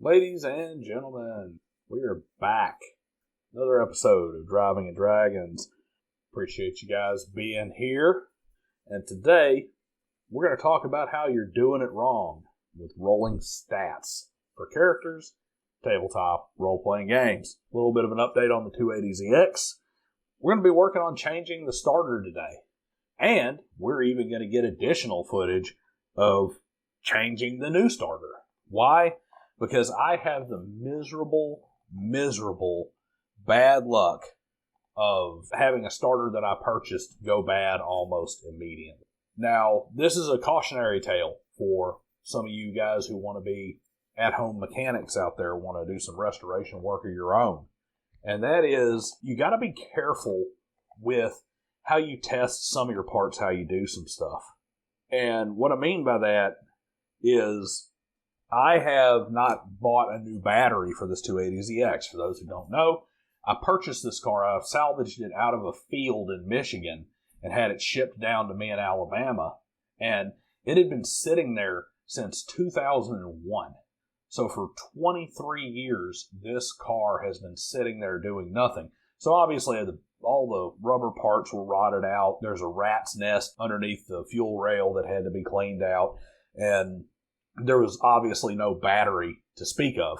Ladies and gentlemen, we are back. Another episode of Driving and Dragons. Appreciate you guys being here. And today, we're going to talk about how you're doing it wrong with rolling stats for characters, tabletop role-playing games. A little bit of an update on the 280ZX. We're going to be working on changing the starter today. And we're even going to get additional footage of changing the new starter. Why? Because I have the miserable bad luck of having a starter that I purchased go bad almost immediately. Now, this is a cautionary tale for some of you guys who want to be at-home mechanics out there, want to do some restoration work of your own. And that is, you got to be careful with how you test some of your parts, how you do some stuff. And what I mean by that is, I have not bought a new battery for this 280ZX. For those who don't know, I purchased this car. I salvaged it out of a field in Michigan and had it shipped down to me in Alabama. And it had been sitting there since 2001. So for 23 years, this car has been sitting there doing nothing. So obviously, all the rubber parts were rotted out. There's a rat's nest underneath the fuel rail that had to be cleaned out. And there was obviously no battery to speak of.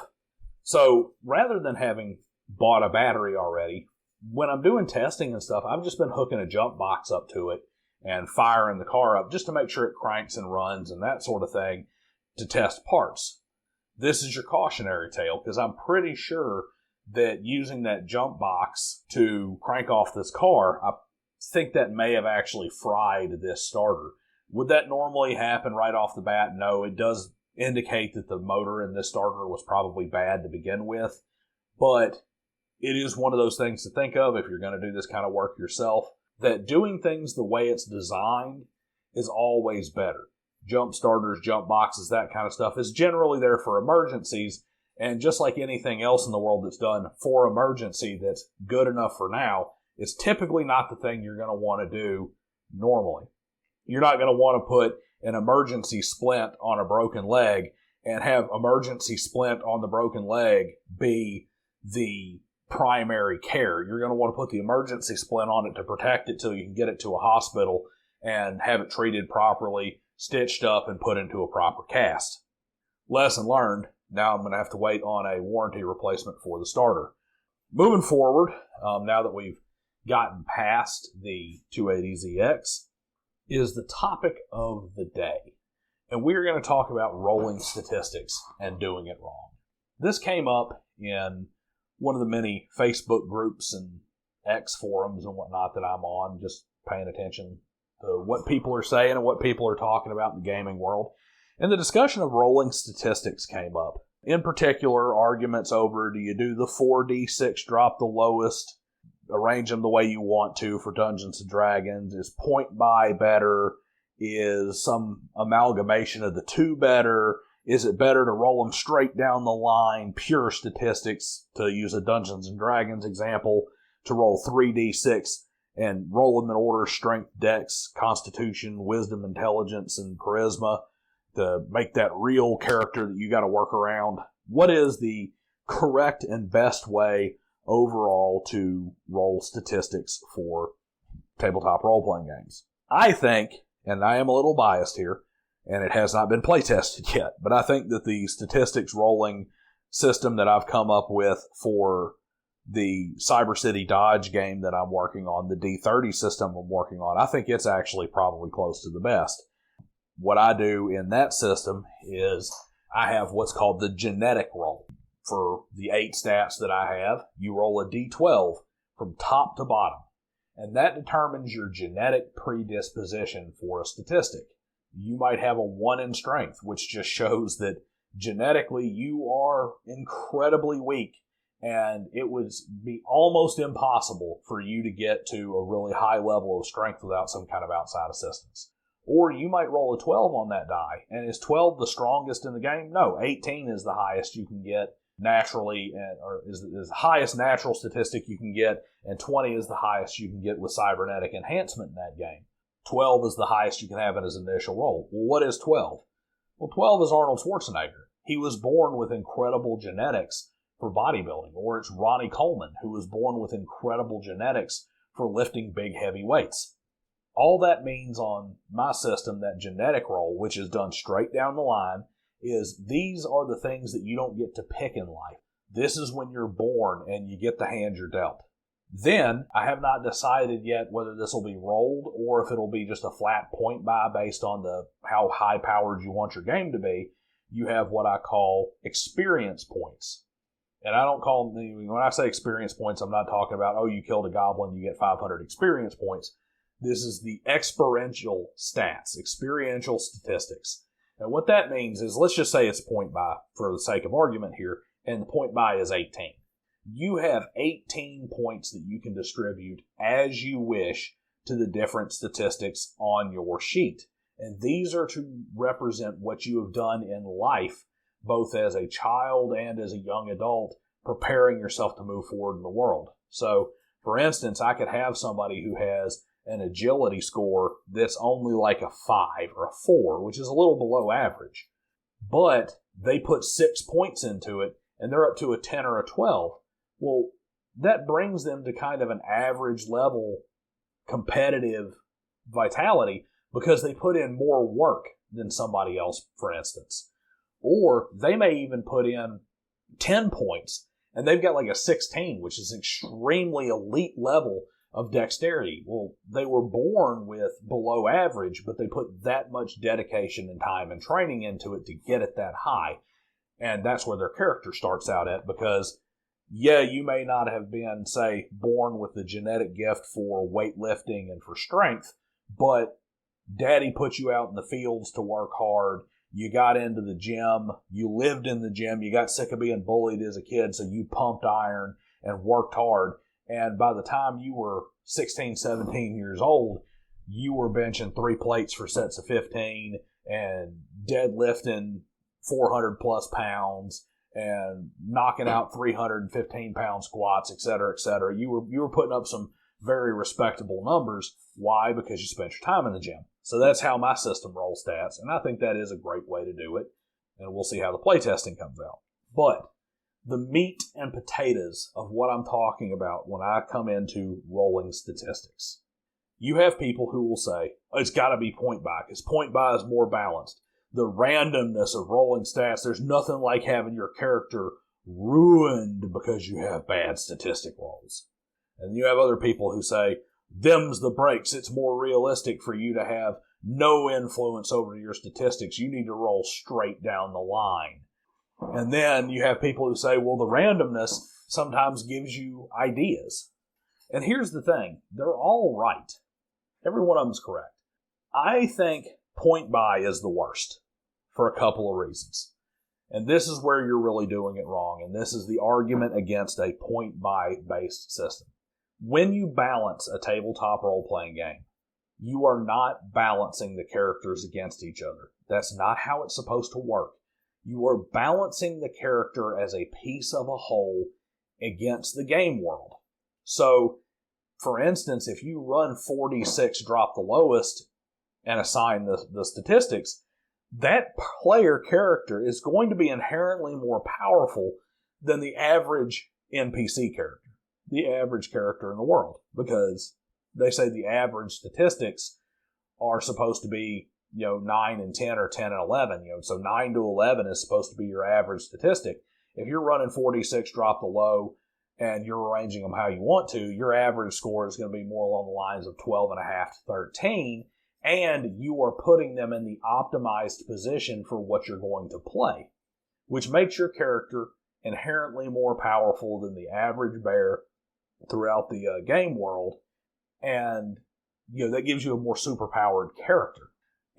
So rather than having bought a battery already, when I'm doing testing and stuff, I've just been hooking a jump box up to it and firing the car up just to make sure it cranks and runs and that sort of thing to test parts. This is your cautionary tale because I'm pretty sure that using that jump box to crank off this car, I think that may have actually fried this starter. Would that normally happen right off the bat? No, it does indicate that the motor in this starter was probably bad to begin with, but it is one of those things to think of if you're going to do this kind of work yourself, that doing things the way it's designed is always better. Jump starters, jump boxes, that kind of stuff is generally there for emergencies, and just like anything else in the world that's done for emergency that's good enough for now, it's typically not the thing you're going to want to do normally. You're not going to want to put an emergency splint on a broken leg and have emergency splint on the broken leg be the primary care. You're going to want to put the emergency splint on it to protect it till you can get it to a hospital and have it treated properly, stitched up, and put into a proper cast. Lesson learned. Now I'm going to have to wait on a warranty replacement for the starter. Moving forward, now that we've gotten past the 280ZX, is the topic of the day. And we're going to talk about rolling statistics and doing it wrong. This came up in one of the many Facebook groups and X forums and whatnot that I'm on, just paying attention to what people are saying and what people are talking about in the gaming world. And the discussion of rolling statistics came up. In particular, arguments over, do you do the 4d6 drop the lowest, arrange them the way you want to for Dungeons & Dragons? Is point buy better? Is some amalgamation of the two better? Is it better to roll them straight down the line, pure statistics, to use a Dungeons & Dragons example, to roll 3d6 and roll them in order: strength, dex, constitution, wisdom, intelligence, and charisma, to make that real character that you got to work around? What is the correct and best way overall to roll statistics for tabletop role-playing games? I think, and I am a little biased here, and it has not been play tested yet, but I think that the statistics rolling system that I've come up with for the Cyber City Dodge game that I'm working on, the D30 system I'm working on, I think it's actually probably close to the best. What I do in that system is I have what's called the genetic roll. For the 8 stats that I have, you roll a D12 from top to bottom, and that determines your genetic predisposition for a statistic. You might have a 1 in strength, which just shows that genetically you are incredibly weak, and it would be almost impossible for you to get to a really high level of strength without some kind of outside assistance. Or you might roll a 12 on that die, and is 12 the strongest in the game? No, 18 is the highest you can get naturally, or is the highest natural statistic you can get, and 20 is the highest you can get with cybernetic enhancement in that game. 12 is the highest you can have in his initial roll. Well, what is 12? Well, 12 is Arnold Schwarzenegger. he was born with incredible genetics for bodybuilding. Or it's Ronnie Coleman, who was born with incredible genetics for lifting big, heavy weights. All that means on my system, that genetic roll, which is done straight down the line, is these are the things that you don't get to pick in life. This is when you're born and you get the hand you're dealt. Then, I have not decided yet whether this will be rolled or if it'll be just a flat point buy based on how high-powered you want your game to be. You have what I call experience points. And I don't call them, when I say experience points, I'm not talking about, oh, you killed a goblin, you get 500 experience points. This is the experiential stats, experiential statistics. And what that means is, let's just say it's point buy for the sake of argument here, and the point buy is 18. You have 18 points that you can distribute as you wish to the different statistics on your sheet. And these are to represent what you have done in life, both as a child and as a young adult, preparing yourself to move forward in the world. So, for instance, I could have somebody who has an agility score that's only like a 5 or a 4, which is a little below average. But they put 6 points into it, and they're up to a 10 or a 12. Well, that brings them to kind of an average level competitive vitality because they put in more work than somebody else, for instance. Or they may even put in 10 points, and they've got like a 16, which is extremely elite level of dexterity. Well, they were born with below average, but they put that much dedication and time and training into it to get it that high. And that's where their character starts out at, because, yeah, you may not have been, say, born with the genetic gift for weightlifting and for strength, but daddy put you out in the fields to work hard. You got into the gym. You lived in the gym. You got sick of being bullied as a kid, so you pumped iron and worked hard. And by the time you were 16, 17 years old, you were benching 3 plates for sets of 15 and deadlifting 400 plus pounds and knocking out 315 pound squats, et cetera, et cetera. You were putting up some very respectable numbers. Why? Because you spent your time in the gym. So that's how my system rolls stats, and I think that is a great way to do it. And we'll see how the playtesting comes out. But the meat and potatoes of what I'm talking about when I come into rolling statistics. You have people who will say, oh, it's got to be point buy, because point buy is more balanced. The randomness of rolling stats, there's nothing like having your character ruined because you have bad statistic rolls. And you have other people who say, them's the breaks. It's more realistic for you to have no influence over your statistics. You need to roll straight down the line. And then you have people who say, well, the randomness sometimes gives you ideas. And here's the thing. They're all right. Every one of them is correct. I think point buy is the worst for a couple of reasons. And this is where you're really doing it wrong. And this is the argument against a point buy based system. When you balance a tabletop role-playing game, you are not balancing the characters against each other. That's not how it's supposed to work. You are balancing the character as a piece of a whole against the game world. So, for instance, if you run 4d6 drop the lowest and assign the statistics, that player character is going to be inherently more powerful than the average NPC character, the average character in the world, because they say the average statistics are supposed to be, 9 and 10 or 10 and 11, so 9 to 11 is supposed to be your average statistic. If you're running 4d6 drop the low and you're arranging them how you want to, your average score is going to be more along the lines of 12.5 to 13, and you are putting them in the optimized position for what you're going to play, which makes your character inherently more powerful than the average bear throughout the game world, and that gives you a more superpowered character.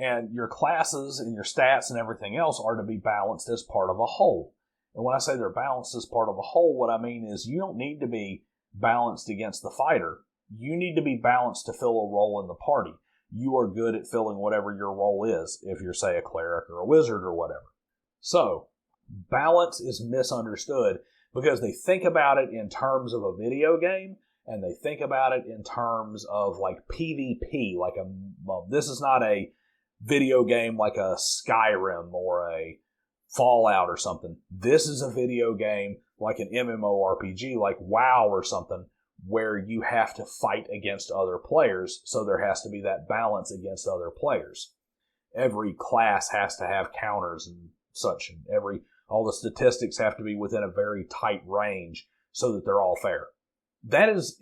And your classes and your stats and everything else are to be balanced as part of a whole. And when I say they're balanced as part of a whole, what I mean is you don't need to be balanced against the fighter. You need to be balanced to fill a role in the party. You are good at filling whatever your role is, if you're, say, a cleric or a wizard or whatever. So, balance is misunderstood because they think about it in terms of a video game, and they think about it in terms of like PvP, this is not a video game like a Skyrim or a Fallout or something. This is a video game like an MMORPG, like WoW or something, where you have to fight against other players, so there has to be that balance against other players. Every class has to have counters and such, and all the statistics have to be within a very tight range so that they're all fair. That is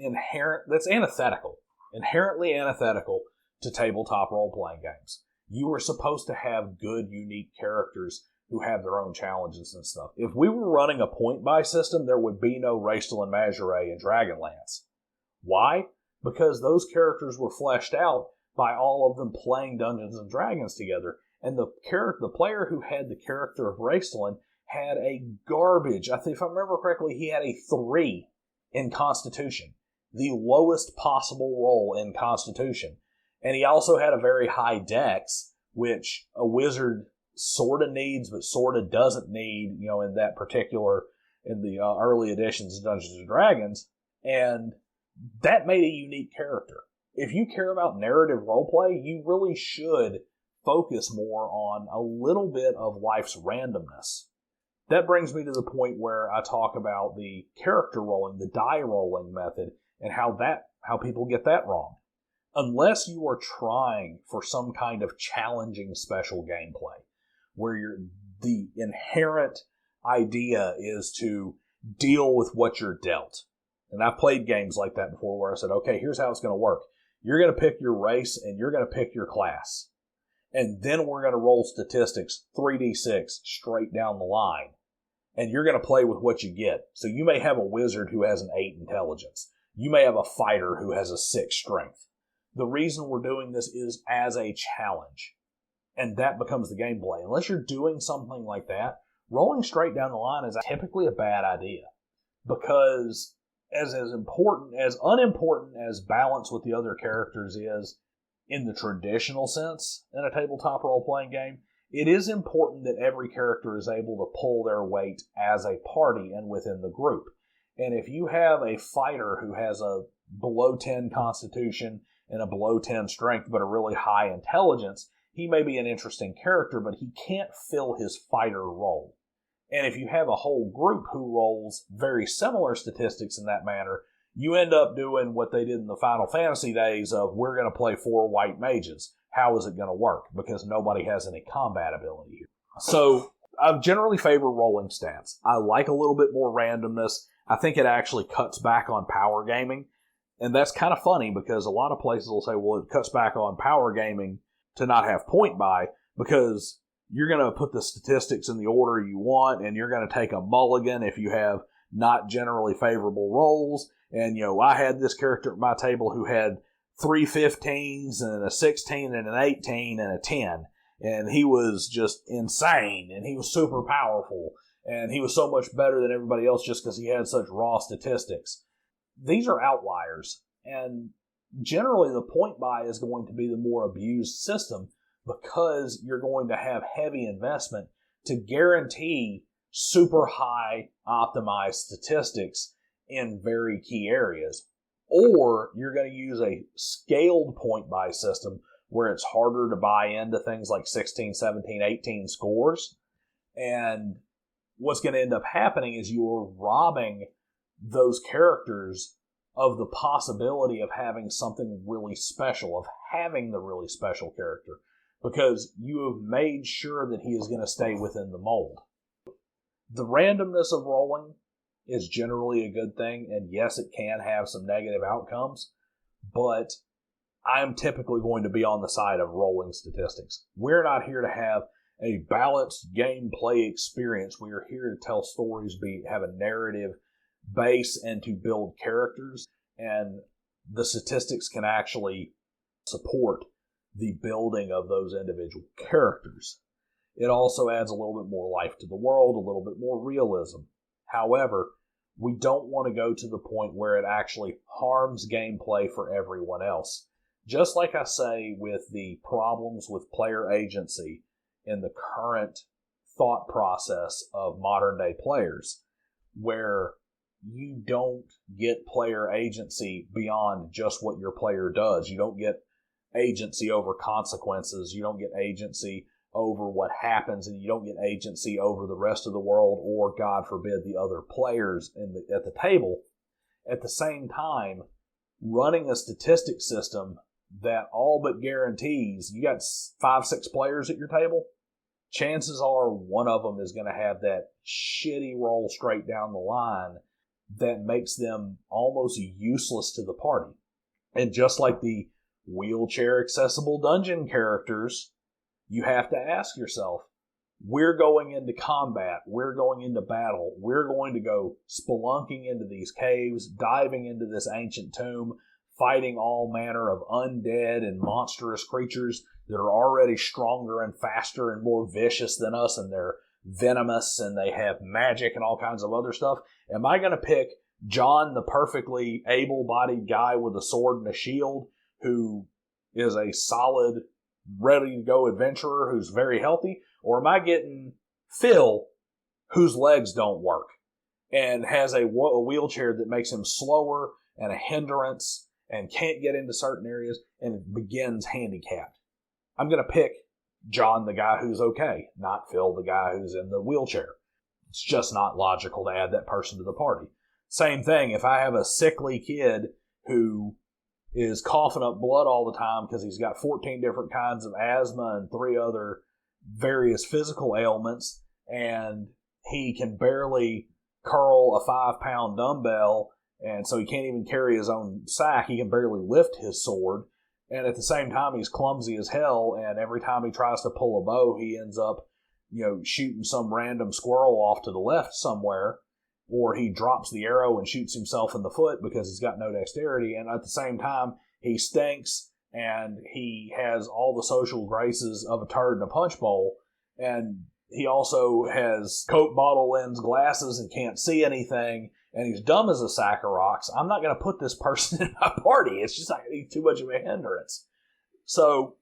that's inherently antithetical to tabletop role-playing games. You are supposed to have good, unique characters who have their own challenges and stuff. If we were running a point-buy system, there would be no Raistlin Majoret and Dragonlance. Why? Because those characters were fleshed out by all of them playing Dungeons and Dragons together, and the player who had the character of Raistlin had a garbage, if I remember correctly, he had a 3 in Constitution, the lowest possible roll in Constitution. And he also had a very high dex, which a wizard sort of needs, but sort of doesn't need, in the early editions of Dungeons and Dragons. And that made a unique character. If you care about narrative roleplay, you really should focus more on a little bit of life's randomness. That brings me to the point where I talk about the character rolling, the die rolling method, and how people get that wrong. Unless you are trying for some kind of challenging special gameplay, where the inherent idea is to deal with what you're dealt. And I've played games like that before where I said, okay, here's how it's going to work. You're going to pick your race and you're going to pick your class. And then we're going to roll statistics, 3d6, straight down the line. And you're going to play with what you get. So you may have a wizard who has an 8 intelligence. You may have a fighter who has a 6 strength. The reason we're doing this is as a challenge. And that becomes the gameplay. Unless you're doing something like that, rolling straight down the line is typically a bad idea. Because as unimportant as balance with the other characters is in the traditional sense in a tabletop role-playing game, it is important that every character is able to pull their weight as a party and within the group. And if you have a fighter who has a below 10 constitution and a below 10 strength but a really high intelligence, he may be an interesting character, but he can't fill his fighter role. And if you have a whole group who rolls very similar statistics in that manner, you end up doing what they did in the Final Fantasy days of, we're going to play 4 white mages. How is it going to work? Because nobody has any combat ability here. So I generally favor rolling stats. I like a little bit more randomness. I think it actually cuts back on power gaming. And that's kind of funny because a lot of places will say, well, it cuts back on power gaming to not have point buy because you're going to put the statistics in the order you want and you're going to take a mulligan if you have not generally favorable rolls. And, I had this character at my table who had 3 15s and a 16 and an 18 and a 10. And he was just insane and he was super powerful and he was so much better than everybody else just because he had such raw statistics. These are outliers, and generally the point buy is going to be the more abused system because you're going to have heavy investment to guarantee super high optimized statistics in very key areas. Or you're going to use a scaled point buy system where it's harder to buy into things like 16, 17, 18 scores. And what's going to end up happening is you're robbing those characters of the possibility of having something really special, of having the really special character, because you have made sure that he is going to stay within the mold. The randomness of rolling is generally a good thing, and yes, it can have some negative outcomes, but I'm typically going to be on the side of rolling statistics. We're not here to have a balanced gameplay experience. We are here to tell stories, have a narrative base, and to build characters, and the statistics can actually support the building of those individual characters. It also adds a little bit more life to the world, a little bit more realism. However, we don't want to go to the point where it actually harms gameplay for everyone else. Just like I say with the problems with player agency in the current thought process of modern day players, where you don't get player agency beyond just what your player does. You don't get agency over consequences. You don't get agency over what happens, and you don't get agency over the rest of the world or, God forbid, the other players at the table. At the same time, running a statistic system that all but guarantees you got 5-6 players at your table, chances are one of them is going to have that shitty roll straight down the line that makes them almost useless to the party. And just like the wheelchair accessible dungeon characters, you have to ask yourself, we're going into combat, we're going into battle, we're going to go spelunking into these caves, diving into this ancient tomb, fighting all manner of undead and monstrous creatures that are already stronger and faster and more vicious than us, and they're venomous and they have magic and all kinds of other stuff. Am I going to pick John, the perfectly able-bodied guy with a sword and a shield, who is a solid, ready-to-go adventurer who's very healthy? Or am I getting Phil, whose legs don't work and has a wheelchair that makes him slower and a hindrance and can't get into certain areas and begins handicapped? I'm going to pick John, the guy who's okay, not Phil, the guy who's in the wheelchair. It's just not logical to add that person to the party. Same thing, if I have a sickly kid who is coughing up blood all the time because he's got 14 different kinds of asthma and 3 other various physical ailments, and he can barely curl a 5-pound dumbbell, and so he can't even carry his own sack, he can barely lift his sword, and at the same time he's clumsy as hell, and every time he tries to pull a bow, he ends up, shooting some random squirrel off to the left somewhere, or he drops the arrow and shoots himself in the foot because he's got no dexterity, and at the same time, he stinks, and he has all the social graces of a turd in a punch bowl, and he also has Coke bottle lens glasses and can't see anything, and he's dumb as a sack of rocks. I'm not going to put this person in my party. It's just like he's too much of a hindrance. So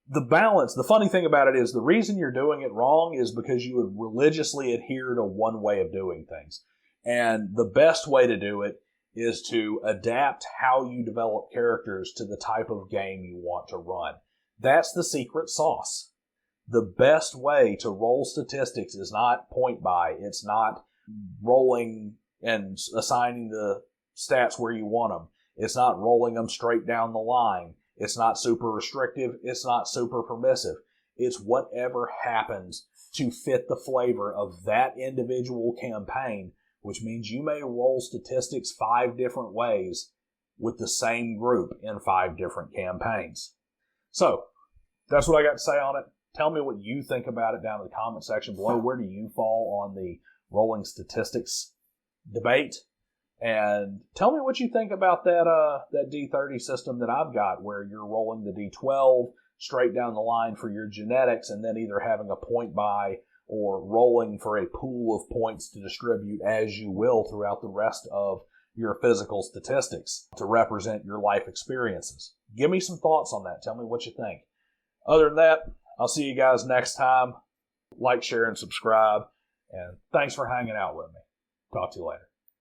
the balance, the funny thing about it is the reason you're doing it wrong is because you would religiously adhere to one way of doing things. And the best way to do it is to adapt how you develop characters to the type of game you want to run. That's the secret sauce. The best way to roll statistics is not point buy. It's not rolling and assigning the stats where you want them. It's not rolling them straight down the line. It's not super restrictive. It's not super permissive. It's whatever happens to fit the flavor of that individual campaign, which means you may roll statistics 5 different ways with the same group in 5 different campaigns. So, that's what I got to say on it. Tell me what you think about it down in the comment section below. Where do you fall on the rolling statistics debate? And tell me what you think about that D30 system that I've got, where you're rolling the D12 straight down the line for your genetics and then either having a point buy or rolling for a pool of points to distribute as you will throughout the rest of your physical statistics to represent your life experiences. Give me some thoughts on that. Tell me what you think. Other than that, I'll see you guys next time. Like, share, and subscribe. And thanks for hanging out with me. Talk to you later.